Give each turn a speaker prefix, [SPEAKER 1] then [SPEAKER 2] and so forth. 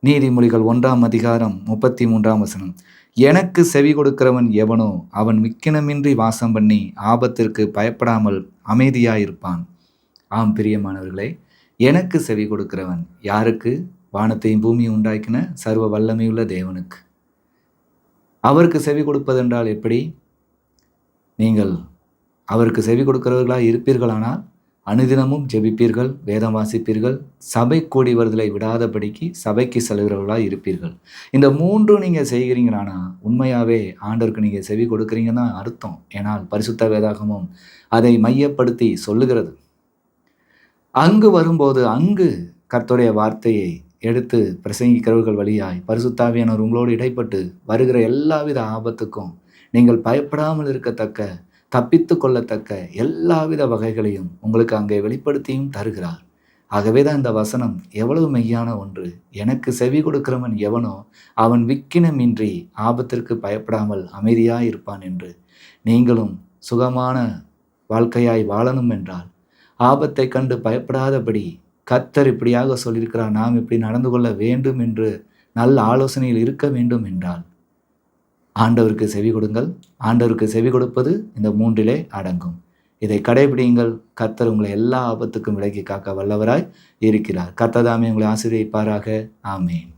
[SPEAKER 1] நீதிமொழிகள் 1 அதிகாரம் 33 எனக்கு செவி கொடுக்கிறவன் எவனோ அவன் விக்கினமின்றி வாசம் பண்ணி ஆபத்திற்கு பயப்படாமல் அமைதியாயிருப்பான். ஆம் பிரியமானவர்களே, எனக்கு செவி கொடுக்கிறவன் யாருக்கு? வானத்தையும் பூமியும் உண்டாக்கின சர்வ வல்லமையுள்ள தேவனுக்கு. அவருக்கு செவி கொடுப்பதென்றால் எப்படி? நீங்கள் அவருக்கு செவி கொடுக்கிறவர்களாய் இருப்பீர்களானால் அனுதினமும் ஜெபிப்பீர்கள், வேதம் வாசிப்பீர்கள், சபை கூடி வருதலை விடாதபடிக்கு சபைக்கு செல்கிறவர்களாய் இருப்பீர்கள். இந்த 3 நீங்கள் செய்கிறீங்களானா உண்மையாகவே ஆண்டவருக்கு நீங்கள் செவி கொடுக்குறீங்கன்னு தான் அர்த்தம். ஏனால் பரிசுத்த வேதாகமும் அதை மையப்படுத்தி சொல்லுகிறது. அங்கு வரும்போது அங்கு கர்த்தருடைய வார்த்தையை எடுத்து பிரசங்கிக்கிறவர்கள் வழியாய் பரிசுத்தாவியானவர் உங்களோடு இடைப்பட்டு வருகிற எல்லாவித ஆபத்துக்கும் நீங்கள் பயப்படாமல் இருக்கத்தக்க, தப்பித்து கொள்ளத்தக்க எல்லாவித வகைகளையும் உங்களுக்கு அங்கே வெளிப்படுத்தியும் தருகிறார். ஆகவே தான் இந்த வசனம் எவ்வளவு மெய்யான ஒன்று. எனக்கு செவி கொடுக்கிறவன் எவனோ அவன் விக்கினமின்றி ஆபத்திற்கு பயப்படாமல் அமைதியாய் இருப்பான் என்று. நீங்களும் சுகமான வாழ்க்கையாய் வாழணும் என்றால், ஆபத்தை கண்டு பயப்படாதபடி கர்த்தர் இப்படியாக சொல்லியிருக்கிறார், நாம் இப்படி நடந்து கொள்ள வேண்டும் என்று நல்ல ஆலோசனையில் இருக்க வேண்டும் என்றால் ஆண்டவருக்கு செவி கொடுங்கள். ஆண்டவருக்கு செவி கொடுப்பது இந்த 3 அடங்கும். இதை கடைபிடியுங்கள். கர்த்தர் உங்களை எல்லா ஆபத்துக்கும் விலக்கி காக்க வல்லவராய் இருக்கிறார். கர்த்தர் தாமே உங்களை ஆசீர்வதிப்பாராக. ஆமென்.